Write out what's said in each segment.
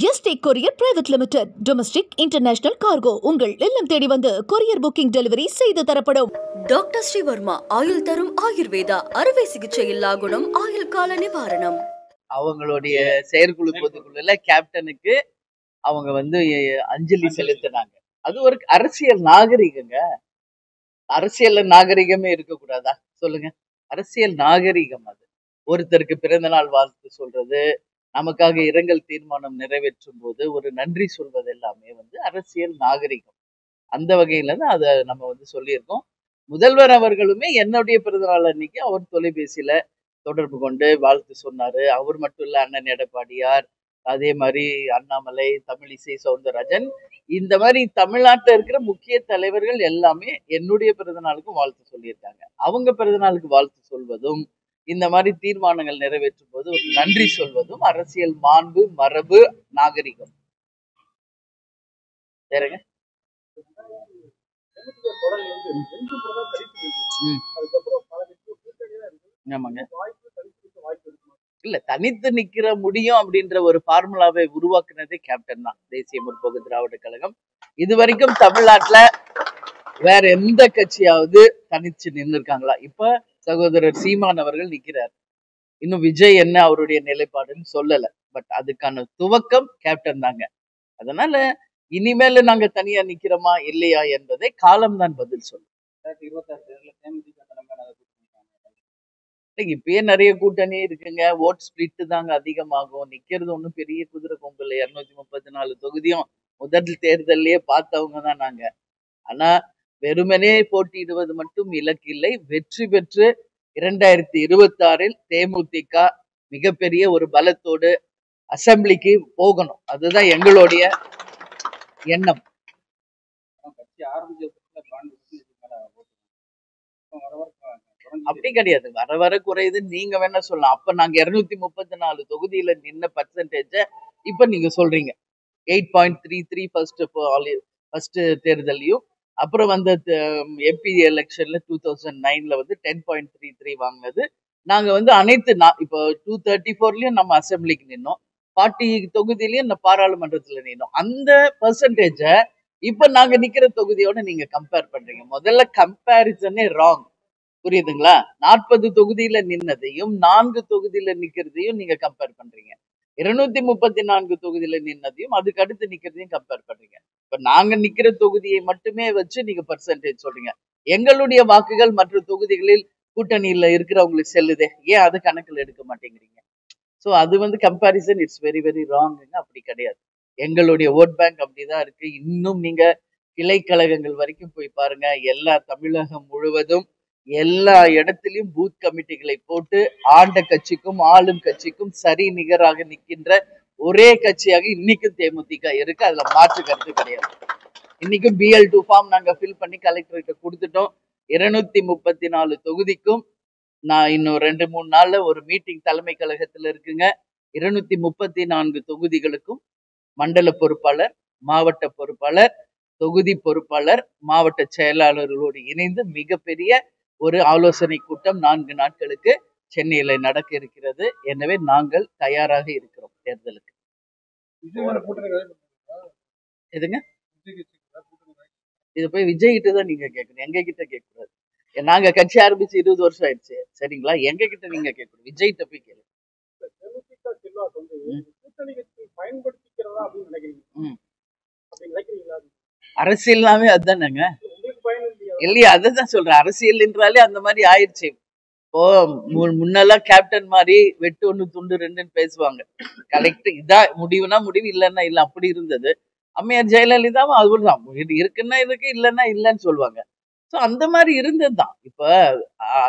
Yesterday courier private limited. Domestic international cargo உங்கள் இல்லம் தேடி வந்து கொரியர் புக்கிங் டெலிவரி செய்து தரப்படும். டாக்டர் ஸ்ரீவர்மா ஆயுள் தரும் ஆயுர்வேதா அறுவை சிகிச்சை இல்லா குணம் ஆயுள் கால நிவாரணம். அவங்களுடைய செயற்குழு பொதுக்குழுல கேப்டனுக்கு அவங்க வந்து அஞ்சலி செலுத்தினாங்க. அது ஒரு அரசியல் நாகரிகங்க. அரசியல் நாகரிகமே இருக்கக்கூடாதா சொல்லுங்க? அரசியல் நாகரிகம் அது. ஒருத்தருக்கு பிறந்த நாள் வாழ்த்து சொல்றது, நமக்காக இரங்கல் தீர்மானம் நிறைவேற்றும் போது ஒரு நன்றி சொல்வது எல்லாமே வந்து அரசியல் நாகரிகம். அந்த வகையில தான் அதை நம்ம வந்து சொல்லியிருக்கோம். முதல்வர் அவர்களுமே என்னுடைய பிறந்தநாள் அன்னைக்கு அவர் தொலைபேசியில தொடர்பு கொண்டு வாழ்த்து சொன்னாரு. அவர் மட்டும் இல்ல, அண்ணன் எடப்பாடியார், அதே மாதிரி அண்ணாமலை, தமிழிசை சவுந்தரராஜன், இந்த மாதிரி தமிழ்நாட்டில் இருக்கிற முக்கிய தலைவர்கள் எல்லாமே என்னுடைய பிறந்தநாளுக்கும் வாழ்த்து சொல்லியிருக்காங்க. அவங்க பிறந்தநாளுக்கு வாழ்த்து சொல்வதும், இந்த மாதிரி தீர்மானங்கள் நிறைவேற்றும் போது ஒரு நன்றி சொல்வதும் அரசியல் மாண்பு, மரபு, நாகரிகம். சரிங்க. ஆமாங்க. இல்ல, தனித்து நிக்கிற முடியும் அப்படின்ற ஒரு ஃபார்முலாவை உருவாக்குனதே கேப்டன் தான், தேசிய முற்போக்கு திராவிட கழகம். இது வரைக்கும் தமிழ்நாட்டுல வேற எந்த கட்சியாவது தனிச்சு நின்று இருக்காங்களா? இப்ப சகோதரர் சீமான் அவர்கள் நிக்கிறார். இன்னும் விஜய் என்ன அவருடைய நிலைப்பாடுன்னு சொல்லல. பட் அதுக்கான துவக்கம் கேப்டன் தாங்க. அதனால இனிமேல நாங்க தனியா நிக்கிறோமா இல்லையா என்பதை காலம்தான் பதில் சொல்லும். இப்பயே நிறைய கூட்டணி இருக்குங்க. ஓட் ஸ்பிளிட் தாங்க அதிகமாகும். நிக்கிறது ஒண்ணும் பெரிய குதிரை கொம்பு இல்லை. 234 தொகுதியும் முதல் தேர்தலையே பார்த்தவங்க தான் நாங்க. ஆனா வெறுமனே போட்டியிடுவது மட்டும் இலக்கு இல்லை. வெற்றி பெற்று 2026 தேமுதிக மிகப்பெரிய ஒரு பலத்தோடு அசம்பிளிக்கு போகணும். அதுதான் எங்களுடைய எண்ணம். அப்படி கிடையாது, வர வர குறையுதுன்னு நீங்க வேணா சொல்லலாம். அப்ப நாங்க 234 தொகுதியில நின்ன பர்சன்டேஜ இப்ப நீங்க சொல்றீங்க 8.33 ஃபர்ஸ்ட் தேர்தலையும், அப்புறம் வந்த எம்பி எலெக்ஷன்ல 2009ல வந்து 10.33 வாங்கினது. நாங்க வந்து அனைத்து இப்போ 234லயும் நம்ம அசம்பிளிக்கு நின்னோம், 40 தொகுதியிலயும் இந்த பாராளுமன்றத்துல நின்னோம். அந்த பர்சன்டேஜ இப்ப நாங்க நிக்கிற தொகுதியோட நீங்க கம்பேர் பண்றீங்க. முதல்ல கம்பேரிசனே ராங். புரியுதுங்களா? 40 தொகுதியில நின்னதையும் 4 தொகுதியில நிக்கிறதையும் நீங்க கம்பேர் பண்றீங்க. 234 தொகுதியில நின்னதையும் அதுக்கு அடுத்து நிக்கிறதையும் கம்பேர் பண்றீங்க. இப்ப நாங்க நிக்கிற தொகுதியை மட்டுமே வச்சு நீங்க பர்சன்டேஜ் சொல்றீங்க. எங்களுடைய வாக்குகள் மற்ற தொகுதிகளில் கூட்டணியில இருக்கிறவங்களுக்கு செல்லுதே, ஏன் அது கணக்குல எடுக்க மாட்டேங்கிறீங்க? ஸோ அது வந்து கம்பேரிசன் இட்ஸ் வெரி வெரி ராங்குங்க. அப்படி கிடையாது. எங்களுடைய ஓட் பேங்க் அப்படிதான் இருக்கு. இன்னும் நீங்க கிளைக்கழகங்கள் வரைக்கும் போய் பாருங்க. எல்லா தமிழகம் முழுவதும் எல்லா இடத்திலும் பூத் கமிட்டிகளை போட்டு ஆண்ட கட்சிக்கும் ஆளும் கட்சிக்கும் சரி நிகராக நிற்கின்ற ஒரே கட்சியாக இன்னைக்கும் தேமுதிக இருக்கு. அதுல மாற்று கருத்து கிடையாது. இன்னைக்கும் BL2 ஃபார்ம் நாங்க ஃபில் பண்ணி கலெக்டர்கிட்ட கொடுத்துட்டோம். 234 தொகுதிக்கும் நான் இன்னும் 2-3 நாள்ல ஒரு மீட்டிங் தலைமை கழகத்துல இருக்குங்க. 234 தொகுதிகளுக்கும் மண்டல பொறுப்பாளர், மாவட்ட பொறுப்பாளர், தொகுதி பொறுப்பாளர், மாவட்ட செயலாளர்களோடு இணைந்து மிகப்பெரிய ஒரு ஆலோசனை கூட்டம் 4 நாட்களுக்கு சென்னையில நடக்க இருக்கிறது. எனவே நாங்கள் தயாராக இருக்கிறோம் தேர்தலுக்கு. எதுங்க? இது போய் விஜய் கிட்ட தான் நீங்க கேட்கணும், எங்க கிட்ட கேட்க கூடாது. நாங்க கட்சி ஆரம்பிச்சு 20 வருஷம் ஆயிடுச்சு. சரிங்களா? எங்க கிட்ட நீங்க கேட்கணும், விஜய் கிட்ட போய் கேளு. அரசியல்னாவே அதுதானங்க. இல்லையா? அதுதான் சொல்றேன். அரசியல் என்றாலே அந்த மாதிரி ஆயிடுச்சு. இப்போ முன்னெல்லாம் கேப்டன் மாதிரி வெட்டு ஒண்ணு துண்டு ரெண்டுன்னு பேசுவாங்க. கலெக்டர் இதான் முடிவுனா முடிவு, இல்லைன்னா இல்ல, அப்படி இருந்தது. அம்மையார் ஜெயலலிதாவும் அதுதான், இருக்குன்னா இருக்கு, இல்லைன்னா இல்லைன்னு சொல்லுவாங்க. ஸோ அந்த மாதிரி இருந்ததுதான். இப்ப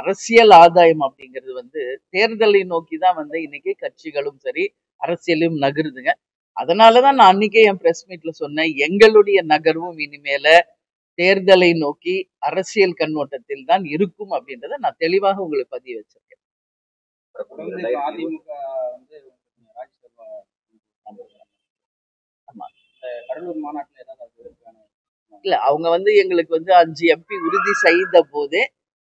அரசியல் ஆதாயம் அப்படிங்கிறது வந்து தேர்தலை நோக்கி தான் வந்து இன்னைக்கு கட்சிகளும் சரி அரசியலும் நகருதுங்க. அதனாலதான் நான் அன்னைக்கே என் பிரஸ் மீட்ல சொன்னேன், எங்களுடைய நகர்வும் இனிமேல தேர்தலை நோக்கி அரசியல் கண்ணோட்டத்தில் தான் இருக்கும் அப்படின்றத நான் தெளிவாக உங்களுக்கு பதிய வச்சிருக்கேன். இல்ல, அவங்க வந்து எங்களுக்கு வந்து 5 MP உறுதி செய்த போதே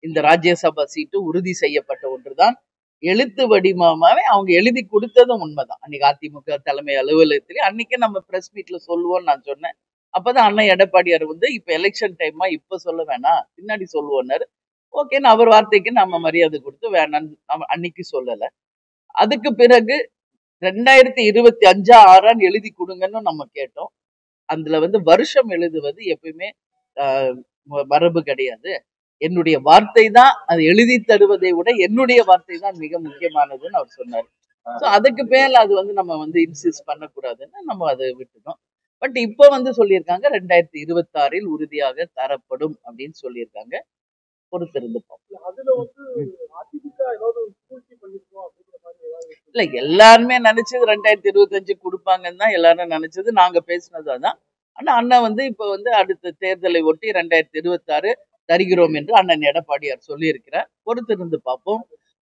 இந்த ராஜ்யசபா சீட்டு உறுதி செய்யப்பட்ட ஒன்றுதான். எழுத்து வடிவமாவே அவங்க எழுதி கொடுத்ததும் உண்மைதான். அன்னைக்கு அதிமுக தலைமை அலுவலகத்திலே அன்னைக்கே நம்ம பிரஸ் மீட்ல சொல்லுவோம்னு நான் சொன்னேன். அப்பதான் அண்ணன் எடப்பாடியார் வந்து இப்ப எலெக்ஷன் டைமா இப்ப சொல்ல வேணாம், பின்னாடி சொல்லுவோம்னாரு. ஓகேன்னு அவர் வார்த்தைக்கு நம்ம மரியாதை கொடுத்து வேணான்னு அன்னைக்கு சொல்லல. அதுக்கு பிறகு 2025 6 எழுதி கொடுங்கன்னு நம்ம கேட்டோம். அதுல வந்து வருஷம் எழுதுவது எப்பயுமே மரபு கிடையாது. என்னுடைய வார்த்தை தான், அது எழுதி தருவதை விட என்னுடைய வார்த்தை தான் மிக முக்கியமானதுன்னு அவர் சொன்னார். ஸோ அதுக்கு மேல அது வந்து நம்ம வந்து இன்சிஸ்ட் பண்ணக்கூடாதுன்னு நம்ம அதை விட்டுட்டோம். பட் இப்போ வந்து சொல்லியிருக்காங்க 2026 உறுதியாக தரப்படும் அப்படின்னு சொல்லியிருக்காங்க. பொறுத்திருந்து இல்ல, எல்லாருமே நினைச்சது 2025 கொடுப்பாங்கன்னு தான் எல்லாரும் நினைச்சது. நாங்க பேசினது அதான். ஆனா அண்ணன் வந்து இப்ப வந்து அடுத்த தேர்தலை ஒட்டி 2026 தருகிறோம் என்று அண்ணன் எடப்பாடியார் சொல்லியிருக்கிறார். பொறுத்திருந்து பார்ப்போம்.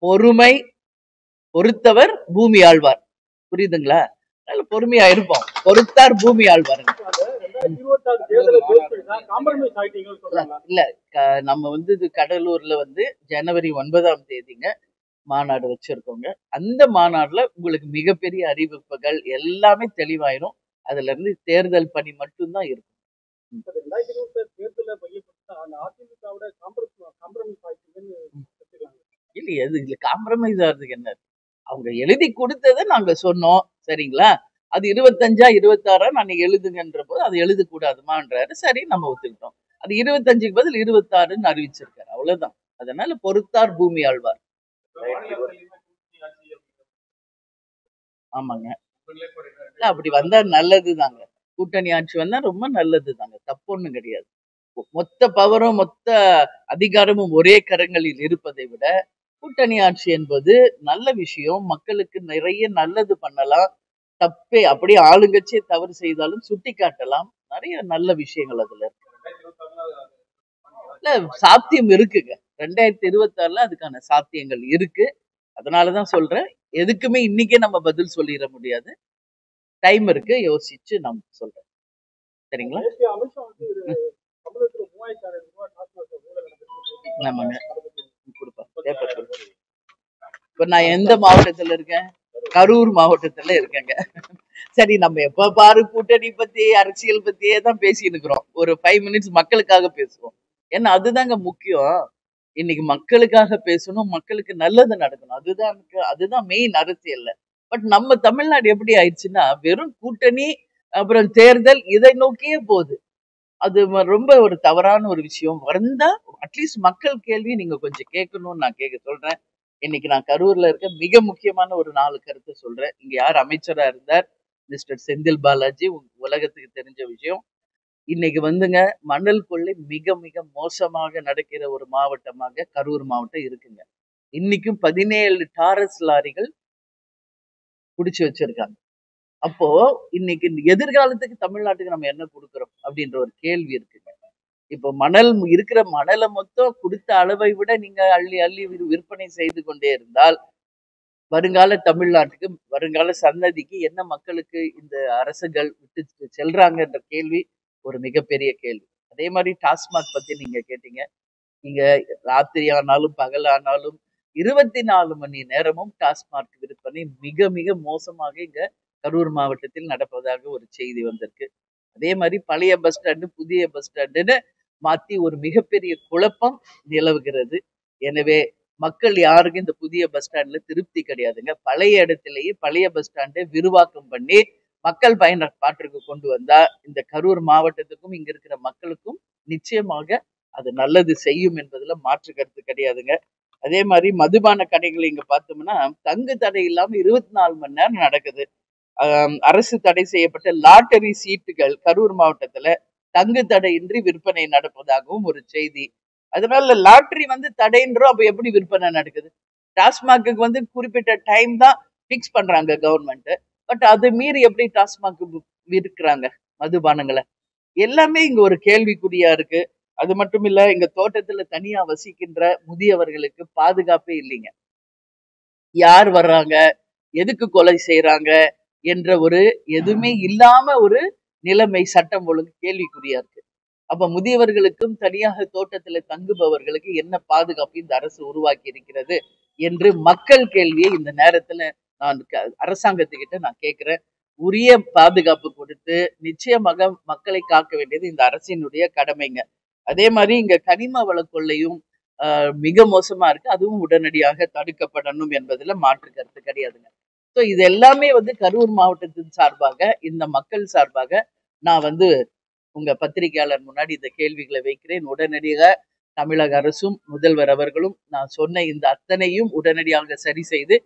பொறுமை பொறுத்தவர் பூமி ஆழ்வார். புரியுதுங்களா? நல்ல பொறுமையா இருப்போம். பொறுத்தார் பூமி ஆழ்வாருங்க. இல்ல, நம்ம வந்து இது கடலூர்ல வந்து ஜனவரி 9ஆம் தேதிங்க மாநாடு வச்சிருக்கோங்க. அந்த மாநாடுல உங்களுக்கு மிகப்பெரிய அறிவிப்புகள் எல்லாமே தெளிவாயிரும். அதுல இருந்து தேர்தல் பணி மட்டும்தான் இருக்கும். இல்லையே, இதுல காம்ப்ரமைஸ் ஆகுறதுக்கு என்ன? அவங்க எழுதி கொடுத்ததை நாங்க சொன்னோம், சரிங்களா? அது 25 26 அன்னைக்கு எழுதுங்கன்ற போது அது எழுதக்கூடாதுமான்றாரு. சரி, நம்ம ஒத்துக்கிட்டோம். அது 25க்கு பதில் 26ன்னு அறிவிச்சிருக்காரு. அவ்வளவுதான். அதனால பொறுத்தார் பூமி ஆழ்வார். ஆமாங்க. இல்ல, அப்படி வந்தா நல்லதுதாங்க. கூட்டணி ஆட்சி வந்தா ரொம்ப நல்லதுதாங்க. தப்பு ஒண்ணும் கிடையாது. மொத்த பவரும் மொத்த அதிகாரமும் ஒரே கரங்களில் இருப்பதை விட கூட்டணி ஆட்சி என்பது நல்ல விஷயம். மக்களுக்கு நிறைய நல்லது பண்ணலாம். தப்பே அப்படியே ஆளுங்கட்சியே தவறு செய்தாலும் சுட்டி காட்டலாம். நிறைய நல்ல விஷயங்கள் அதுல இருக்கு. இல்ல, சாத்தியம் இருக்குங்க. 2026 அதுக்கான சாத்தியங்கள் இருக்கு. அதனாலதான் சொல்றேன். எதுக்குமே இன்னைக்கே நம்ம பதில் சொல்லிட முடியாது. டைம் இருக்கு, யோசிச்சு நம்ம சொல்றேன். சரிங்களா? ஆமாங்க, கொடுப்பேன். இப்ப நான் எந்த மாவட்டத்துல இருக்கேன்? கரூர் மாவட்டத்துல இருக்கேங்க. சரி, நம்ம எப்ப பாரு கூட்டணி பத்தி அரசியல் பத்தியே தான் பேசிட்டு இருக்கிறோம். ஒரு 5 மினிட்ஸ் மக்களுக்காக பேசுவோம். ஏன்னா அதுதாங்க முக்கியம். இன்னைக்கு மக்களுக்காக பேசணும், மக்களுக்கு நல்லது நடக்கணும். அதுதான் மெயின் அரசியல்ல. பட் நம்ம தமிழ்நாடு எப்படி ஆயிடுச்சுன்னா வெறும் கூட்டணி அப்புறம் தேர்தல் இதை நோக்கியே போகுது. அது ரொம்ப ஒரு தவறான ஒரு விஷயம். வந்தா அட்லீஸ்ட் மக்கள் கேள்வி நீங்க கொஞ்சம் கேட்கணும்னு நான் சொல்றேன். இன்னைக்கு நான் கரூர்ல இருக்க மிக முக்கியமான ஒரு 4 கருத்தை சொல்றேன். இங்க யார் அமைச்சரா இருந்தார்? மிஸ்டர் செந்தில் பாலாஜி. உலகத்துக்கு தெரிஞ்ச விஷயம். இன்னைக்கு வந்துங்க மணல் கொள்ளை மிக மிக மோசமாக நடக்கிற ஒரு மாவட்டமாக கரூர் மாவட்டம் இருக்குங்க. இன்னைக்கும் 17 டாரஸ் லாரிகள் புடிச்சு வச்சிருக்காங்க. அப்போ இன்னைக்கு எதிர்காலத்துக்கு தமிழ்நாட்டுக்கு நம்ம என்ன கொடுக்குறோம் அப்படின்ற ஒரு கேள்வி இருக்குங்க. இப்போ இருக்கிற மணலை மொத்தம் கொடுத்த அளவை விட நீங்க அள்ளி அள்ளி விற்பனை செய்து கொண்டே இருந்தால் வருங்கால தமிழ்நாட்டுக்கு வருங்கால சந்ததிக்கு என்ன மக்களுக்கு இந்த அரசுகள் விட்டு செல்றாங்கன்ற கேள்வி ஒரு மிகப்பெரிய கேள்வி. அதே மாதிரி டாஸ்மாக் பத்தி நீங்க கேட்டீங்க. இங்க ராத்திரி ஆனாலும் பகல் ஆனாலும் 24 மணி நேரமும் டாஸ்மாக் விற்பனை மிக மிக மோசமாக இங்க கரூர் மாவட்டத்தில் நடப்பதாக ஒரு செய்தி வந்திருக்கு. அதே மாதிரி பழைய பஸ் ஸ்டாண்டு புதிய பஸ் ஸ்டாண்டுன்னு மாத்தி ஒரு மிகப்பெரிய குழப்பம் நிலவுகிறது. எனவே மக்கள் யாருக்கும் இந்த புதிய பஸ் ஸ்டாண்ட்ல திருப்தி கிடையாதுங்க. பழைய இடத்திலேயே பழைய பஸ் ஸ்டாண்டை விரிவாக்கம் பண்ணி மக்கள் பயன்பாட்டிற்கு கொண்டு வந்தா இந்த கரூர் மாவட்டத்துக்கும் இங்க இருக்கிற மக்களுக்கும் நிச்சயமாக அது நல்லது செய்யும் என்பதுல மாற்று கருத்து கிடையாதுங்க. அதே மாதிரி மதுபான கடைகள் இங்க பார்த்தோம்னா தங்கு தடை இல்லாம 24 மணி நேரம் நடக்குது. அரசு தடை செய்யப்பட்ட லாட்டரி சீட்டுகள் கரூர் மாவட்டத்துல தங்கு தடையின்றி விற்பனை நடப்பதாகவும் ஒரு செய்தி. அதனால லாட்டரி வந்து தடைன்றோம், அப்ப எப்படி விற்பனை நடக்குது? டாஸ்மாக்கு வந்து குறிப்பிட்ட டைம் தான் பிக்ஸ் பண்றாங்க கவர்மெண்ட். பட் அது மீறி எப்படி டாஸ்மாக் விற்கிறாங்க மதுபானங்களை? எல்லாமே இங்க ஒரு கேள்விக்குறியா இருக்கு. அது மட்டும் இல்ல, இங்க தோட்டத்துல தனியா வசிக்கின்ற முதியவர்களுக்கு பாதுகாப்பே இல்லைங்க. யார் வர்றாங்க, எதுக்கு கொலை செய்யறாங்க என்ற ஒரு எதுவுமே இல்லாம ஒரு நிலைமை, சட்டம் ஒழுங்கு கேள்விக்குறியா இருக்கு. அப்ப முதியவர்களுக்கும் தனியாக தோட்டத்துல தங்குபவர்களுக்கு என்ன பாதுகாப்பு இந்த அரசு உருவாக்கி இருக்கிறது என்று மக்கள் கேள்வியை இந்த நேரத்துல நான் அரசாங்கத்துக்கிட்ட நான் கேட்கிறேன். உரிய பாதுகாப்பு கொடுத்து நிச்சயமாக மக்களை காக்க வேண்டியது இந்த அரசினுடைய கடமைங்க. அதே மாதிரி இங்க கனிம வள கொள்ளையும் மிக மோசமா இருக்கு. அதுவும் உடனடியாக தடுக்கப்படணும் என்பதுல மாற்று கருத்து கிடையாதுங்க. ஸோ இது எல்லாமே கரூர் மாவட்டத்தின் சார்பாக, இந்த மக்கள் சார்பாக நான் உங்க பத்திரிகையாளர் முன்னாடி இந்த கேள்விகளை வைக்கிறேன். உடனடியாக தமிழக அரசும் முதல்வர் அவர்களும் நான் சொன்ன இந்த அத்தனையும் உடனடியாக சரி செய்து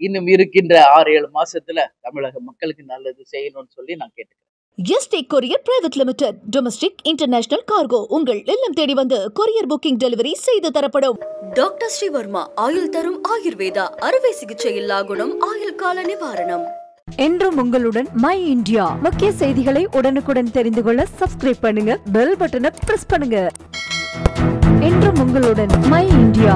இன்னும் இருக்கின்ற 6-7 மாசத்துல தமிழக மக்களுக்கு நல்லது செய்யணும்னு சொல்லி நான் கேட்டுக்கிறேன். Yesterday courier private limited domestic international cargo உங்கள் இல்லம் தேடி வந்து கொரியர் புக்கிங் டெலிவரி செய்து தரப்படும். டாக்டர் ஸ்ரீவர்மா ஆயுள் தரும் ஆயுர்வேதா அறுவை சிகிச்சை இல்லா குணம் ஆயுள் கால நிவாரணம். என்றும் உங்களுடன் மை இந்தியா. முக்கிய செய்திகளை உடனுக்குடன் தெரிந்து கொள்ள சப்ஸ்கிரைப் பண்ணுங்க, பெல் பட்டனை பிரஸ் பண்ணுங்க. என்றும் உங்களுடன் மை இந்தியா.